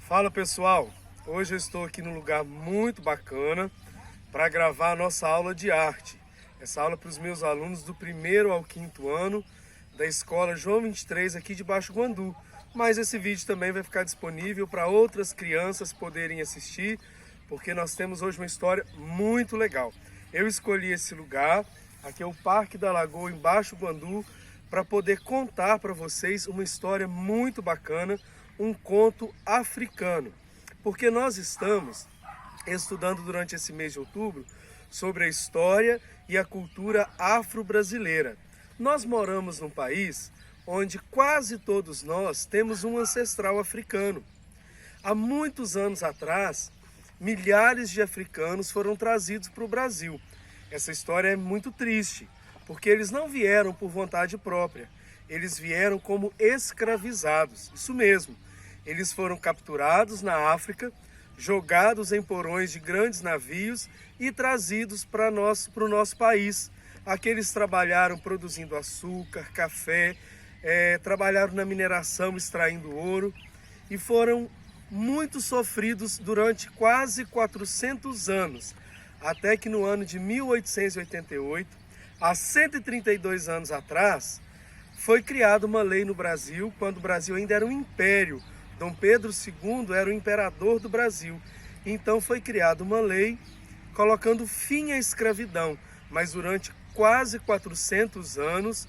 Fala pessoal, hoje eu estou aqui num lugar muito bacana para gravar a nossa aula de arte. Essa aula para os meus alunos do 1º ao 5º ano da escola João 23 aqui de Baixo Guandu. Mas esse vídeo também vai ficar disponível para outras crianças poderem assistir, porque nós temos hoje uma história muito legal. Eu escolhi esse lugar, aqui é o Parque da Lagoa em Baixo Guandu, para poder contar para vocês uma história muito bacana, um conto africano. Porque nós estamos estudando durante esse mês de outubro sobre a história e a cultura afro-brasileira. Nós moramos num país onde quase todos nós temos um ancestral africano. Há muitos anos atrás, milhares de africanos foram trazidos para o Brasil. Essa história é muito triste, porque eles não vieram por vontade própria, eles vieram como escravizados, isso mesmo. Eles foram capturados na África, jogados em porões de grandes navios e trazidos para o nosso país. Aqui eles trabalharam produzindo açúcar, café, trabalharam na mineração, extraindo ouro, e foram muito sofridos durante quase 400 anos, até que no ano de 1888, há 132 anos atrás, foi criada uma lei no Brasil, quando o Brasil ainda era um império. Dom Pedro II era o imperador do Brasil. Então foi criada uma lei colocando fim à escravidão. Mas durante quase 400 anos,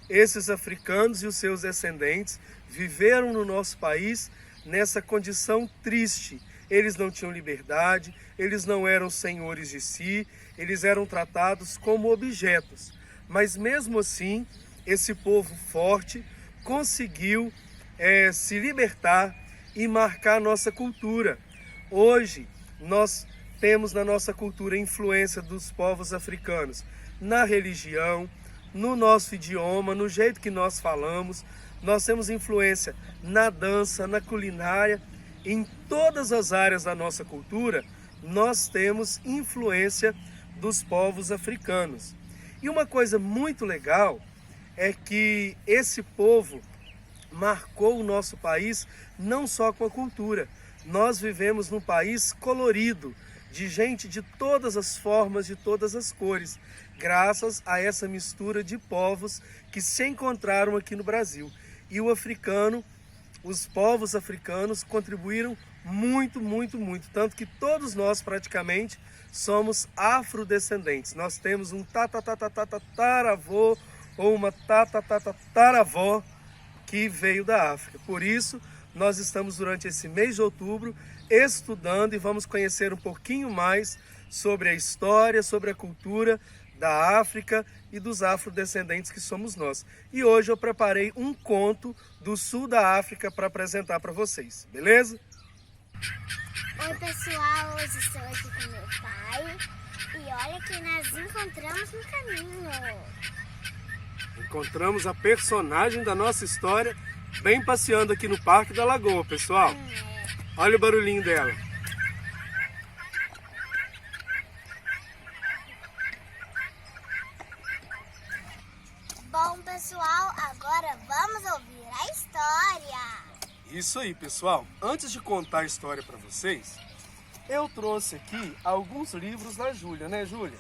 esses africanos e os seus descendentes viveram no nosso país nessa condição triste. Eles não tinham liberdade, eles não eram senhores de si, eles eram tratados como objetos. Mas mesmo assim, esse povo forte conseguiu se libertar e marcar a nossa cultura. Hoje, nós temos na nossa cultura a influência dos povos africanos na religião, no nosso idioma, no jeito que nós falamos. Nós temos influência na dança, na culinária, em todas as áreas da nossa cultura, nós temos influência dos povos africanos. E uma coisa muito legal é que esse povo marcou o nosso país não só com a cultura. Nós vivemos num país colorido, de gente de todas as formas, de todas as cores, graças a essa mistura de povos que se encontraram aqui no Brasil. E o africano, os povos africanos contribuíram muito, muito, muito. Tanto que todos nós praticamente somos afrodescendentes. Nós temos um tataravô ou uma tataravó que veio da África. Por isso, nós estamos durante esse mês de outubro estudando e vamos conhecer um pouquinho mais sobre a história, sobre a cultura da África e dos afrodescendentes que somos nós. E hoje eu preparei um conto do sul da África para apresentar para vocês, beleza? Oi pessoal, hoje estou aqui com meu pai e olha que nós encontramos no caminho. Encontramos a personagem da nossa história bem passeando aqui no Parque da Lagoa, pessoal. Olha o barulhinho dela. Bom pessoal, agora vamos ouvir a história. Isso aí, pessoal. Antes de contar a história para vocês, eu trouxe aqui alguns livros da Júlia, né, Júlia?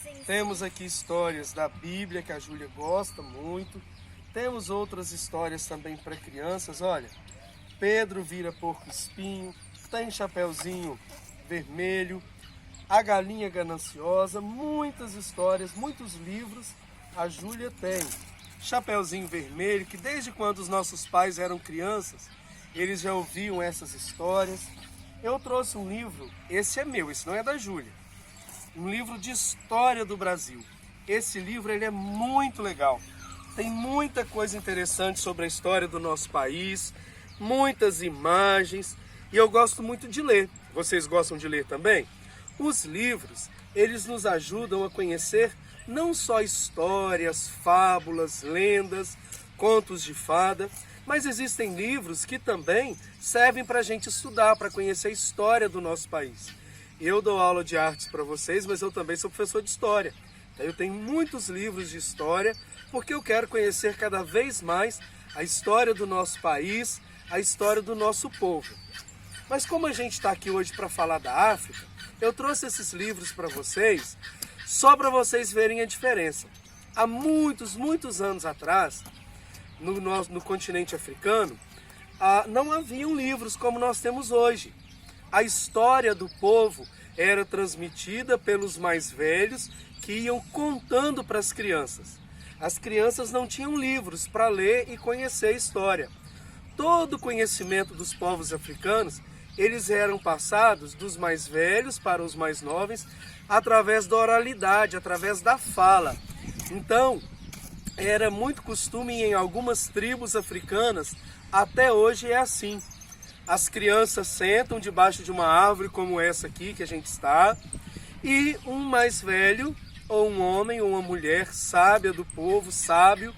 Sim. Temos aqui histórias da Bíblia, que a Júlia gosta muito. Temos outras histórias também para crianças, olha. Pedro vira porco-espinho, tem Chapeuzinho Vermelho, a Galinha Gananciosa, muitas histórias, muitos livros a Júlia tem. Chapeuzinho Vermelho, que desde quando os nossos pais eram crianças, eles já ouviam essas histórias. Eu trouxe um livro, esse é meu, esse não é da Júlia. Um livro de história do Brasil. Esse livro ele é muito legal. Tem muita coisa interessante sobre a história do nosso país, muitas imagens, e eu gosto muito de ler. Vocês gostam de ler também? Os livros, eles nos ajudam a conhecer não só histórias, fábulas, lendas, contos de fada, mas existem livros que também servem para a gente estudar, para conhecer a história do nosso país. Eu dou aula de artes para vocês, mas eu também sou professor de história. Eu tenho muitos livros de história, porque eu quero conhecer cada vez mais a história do nosso país, a história do nosso povo. Mas como a gente está aqui hoje para falar da África, eu trouxe esses livros para vocês, só para vocês verem a diferença. Há muitos anos atrás, no continente africano, não haviam livros como nós temos hoje. A história do povo era transmitida pelos mais velhos, que iam contando para as crianças. As crianças não tinham livros para ler e conhecer a história. Todo o conhecimento dos povos africanos, eles eram passados dos mais velhos para os mais novos, através da oralidade, através da fala. Então, era muito costume em algumas tribos africanas, até hoje é assim. As crianças sentam debaixo de uma árvore como essa aqui que a gente está, e um mais velho, ou um homem ou uma mulher sábia do povo, sábio,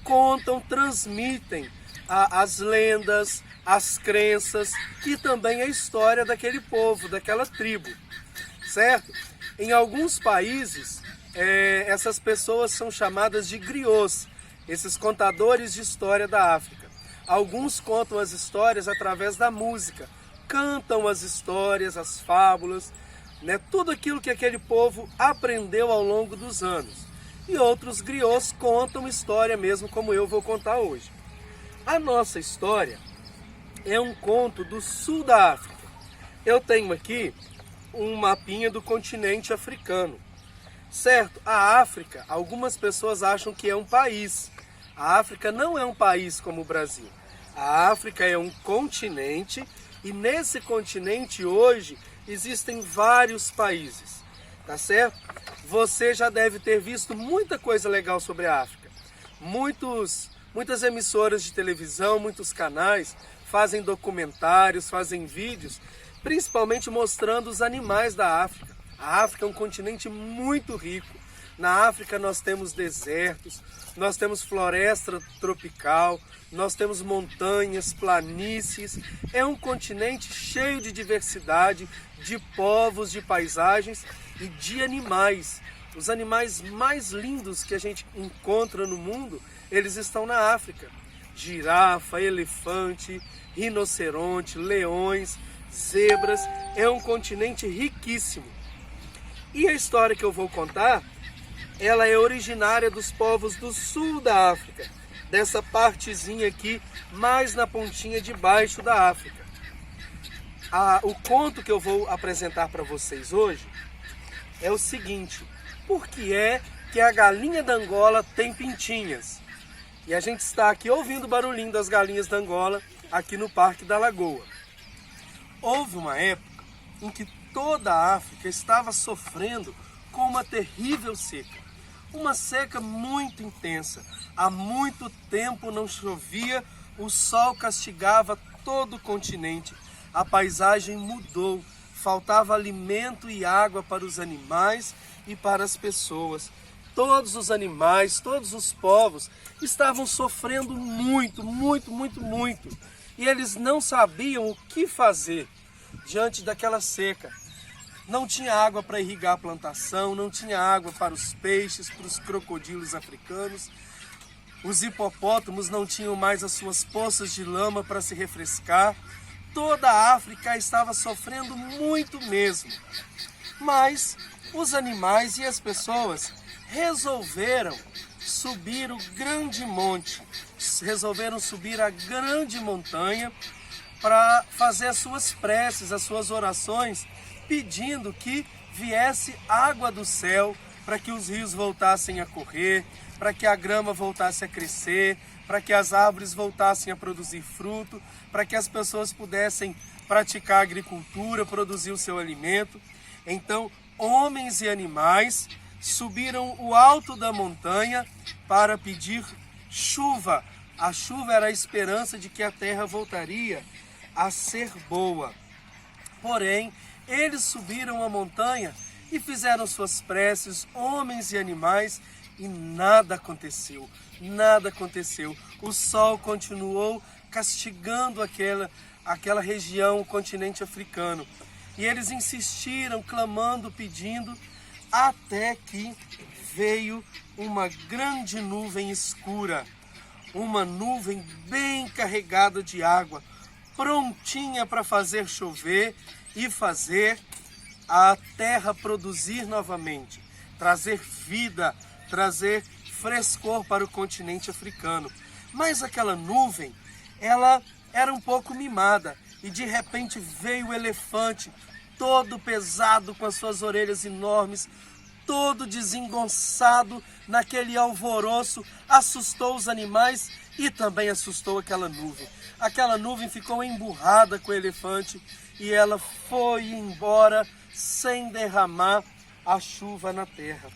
contam, transmitem as lendas, as crenças e também a história daquele povo, daquela tribo, certo? Em alguns países, essas pessoas são chamadas de griots, esses contadores de história da África. Alguns contam as histórias através da música, cantam as histórias, as fábulas, né? Tudo aquilo que aquele povo aprendeu ao longo dos anos. E outros griots contam história mesmo, como eu vou contar hoje. A nossa história é um conto do sul da África. Eu tenho aqui um mapinha do continente africano. Certo, a África, algumas pessoas acham que é um país. A África não é um país como o Brasil. A África é um continente e nesse continente hoje existem vários países, tá certo? Você já deve ter visto muita coisa legal sobre a África. Muitas emissoras de televisão, muitos canais fazem documentários, fazem vídeos, principalmente mostrando os animais da África. A África é um continente muito rico. Na África nós temos desertos, nós temos floresta tropical, nós temos montanhas, planícies. É um continente cheio de diversidade, de povos, de paisagens e de animais. Os animais mais lindos que a gente encontra no mundo, eles estão na África. Girafa, elefante, rinoceronte, leões, zebras. É um continente riquíssimo. E a história que eu vou contar, ela é originária dos povos do sul da África, dessa partezinha aqui, mais na pontinha de baixo da África. O conto que eu vou apresentar para vocês hoje é o seguinte: por que é que a galinha da Angola tem pintinhas? E a gente está aqui ouvindo o barulhinho das galinhas da Angola, aqui no Parque da Lagoa. Houve uma época em que toda a África estava sofrendo com uma terrível seca. Uma seca muito intensa. Há muito tempo não chovia, o sol castigava todo o continente. A paisagem mudou, faltava alimento e água para os animais e para as pessoas. Todos os animais, todos os povos estavam sofrendo muito. E eles não sabiam o que fazer diante daquela seca. Não tinha água para irrigar a plantação, não tinha água para os peixes, para os crocodilos africanos. Os hipopótamos não tinham mais as suas poças de lama para se refrescar. Toda a África estava sofrendo muito mesmo. Mas os animais e as pessoas resolveram subir o grande monte, resolveram subir a grande montanha para fazer as suas preces, as suas orações, pedindo que viesse água do céu para que os rios voltassem a correr, para que a grama voltasse a crescer, para que as árvores voltassem a produzir fruto, para que as pessoas pudessem praticar agricultura, produzir o seu alimento. Então, homens e animais subiram o alto da montanha para pedir chuva. A chuva era a esperança de que a terra voltaria a ser boa. Porém, eles subiram a montanha e fizeram suas preces, homens e animais, e nada aconteceu, nada aconteceu. O sol continuou castigando aquela região, o continente africano. E eles insistiram, clamando, pedindo, até que veio uma grande nuvem escura, uma nuvem bem carregada de água, prontinha para fazer chover e fazer a terra produzir novamente, trazer vida, trazer frescor para o continente africano. Mas aquela nuvem, ela era um pouco mimada e de repente veio o elefante, todo pesado, com as suas orelhas enormes, todo desengonçado naquele alvoroço, assustou os animais e também assustou aquela nuvem. Aquela nuvem ficou emburrada com o elefante e ela foi embora sem derramar a chuva na terra.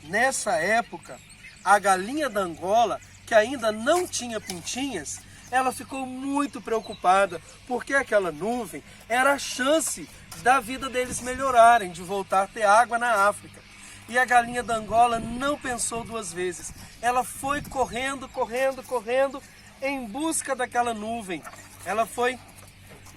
Nessa época, a galinha da Angola, que ainda não tinha pintinhas, ela ficou muito preocupada, porque aquela nuvem era a chance da vida deles melhorarem, de voltar a ter água na África. E a galinha da Angola não pensou duas vezes. Ela foi correndo, correndo, correndo em busca daquela nuvem. Ela foi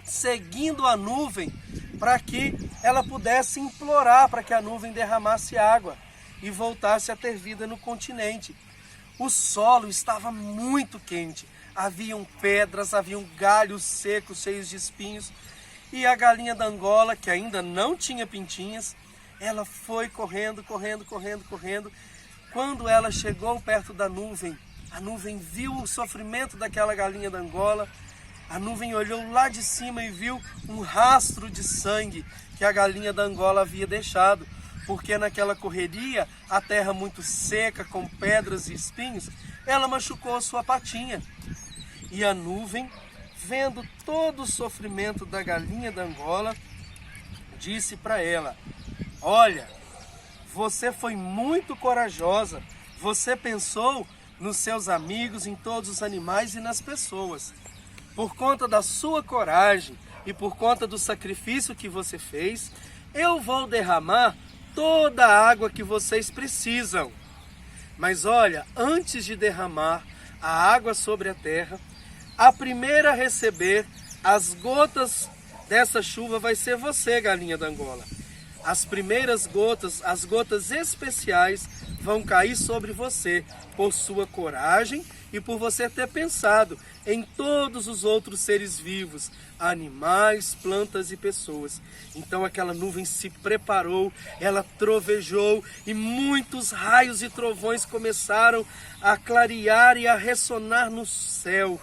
seguindo a nuvem para que ela pudesse implorar para que a nuvem derramasse água e voltasse a ter vida no continente. O solo estava muito quente, haviam pedras, haviam galhos secos, cheios de espinhos, e a galinha da Angola, que ainda não tinha pintinhas, ela foi correndo, correndo, correndo, correndo. Quando ela chegou perto da nuvem, a nuvem viu o sofrimento daquela galinha da Angola, a nuvem olhou lá de cima e viu um rastro de sangue que a galinha da Angola havia deixado, porque naquela correria, a terra muito seca, com pedras e espinhos, ela machucou a sua patinha. E a nuvem, vendo todo o sofrimento da galinha da Angola, disse para ela: olha, você foi muito corajosa, você pensou nos seus amigos, em todos os animais e nas pessoas. Por conta da sua coragem e por conta do sacrifício que você fez, eu vou derramar toda a água que vocês precisam. Mas olha, antes de derramar a água sobre a terra, a primeira a receber as gotas dessa chuva vai ser você, galinha da Angola. As primeiras gotas, as gotas especiais, vão cair sobre você por sua coragem e por você ter pensado em todos os outros seres vivos, animais, plantas e pessoas. Então aquela nuvem se preparou, ela trovejou e muitos raios e trovões começaram a clarear e a ressonar no céu.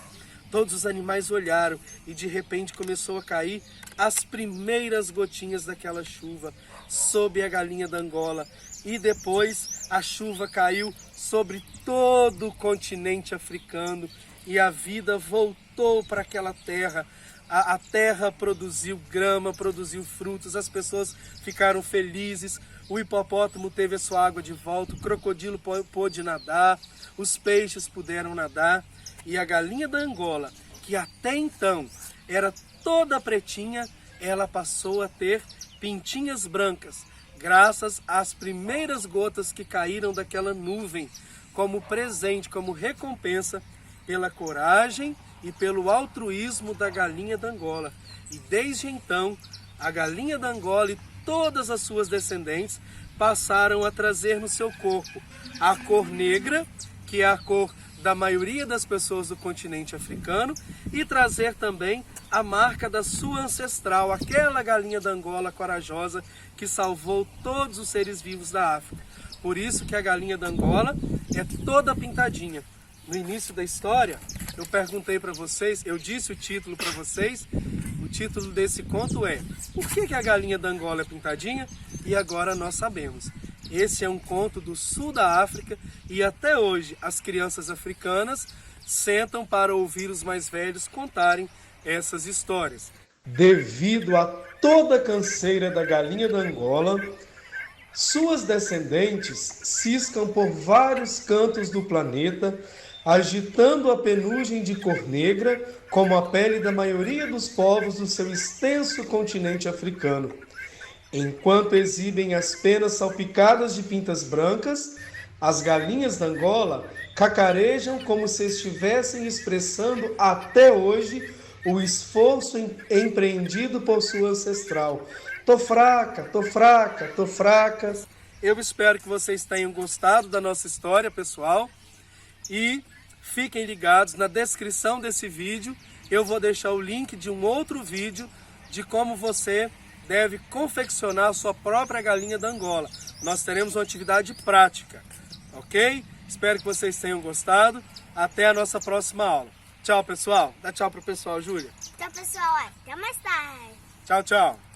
Todos os animais olharam e de repente começou a cair as primeiras gotinhas daquela chuva sobre a galinha da Angola. E depois a chuva caiu sobre todo o continente africano e a vida voltou para aquela terra. A terra produziu grama, produziu frutos, as pessoas ficaram felizes, o hipopótamo teve a sua água de volta, o crocodilo pôde nadar, os peixes puderam nadar. E a galinha da Angola, que até então era toda pretinha, ela passou a ter pintinhas brancas, graças às primeiras gotas que caíram daquela nuvem, como presente, como recompensa pela coragem e pelo altruísmo da galinha da Angola. E desde então, a galinha da Angola e todas as suas descendentes passaram a trazer no seu corpo a cor negra, que é a cor da maioria das pessoas do continente africano, e trazer também a marca da sua ancestral, aquela galinha da Angola corajosa que salvou todos os seres vivos da África. Por isso que a galinha da Angola é toda pintadinha. No início da história, eu perguntei para vocês, eu disse o título para vocês, o título desse conto é Por que a galinha da Angola é pintadinha? E agora nós sabemos. Esse é um conto do sul da África e até hoje as crianças africanas sentam para ouvir os mais velhos contarem essas histórias. Devido a toda a canseira da galinha da Angola, suas descendentes ciscam por vários cantos do planeta, agitando a penugem de cor negra, como a pele da maioria dos povos do seu extenso continente africano. Enquanto exibem as penas salpicadas de pintas brancas, as galinhas da Angola cacarejam como se estivessem expressando até hoje o esforço empreendido por sua ancestral. Tô fraca, tô fraca, tô fraca. Eu espero que vocês tenham gostado da nossa história, pessoal. E fiquem ligados na descrição desse vídeo. eu vou deixar o link de um outro vídeo de como você deve confeccionar a sua própria galinha da Angola. Nós teremos uma atividade prática, ok? Espero que vocês tenham gostado. Até a nossa próxima aula. Tchau, pessoal. Dá tchau pro pessoal, Júlia. Tchau, pessoal. Até mais tarde. Tchau, tchau.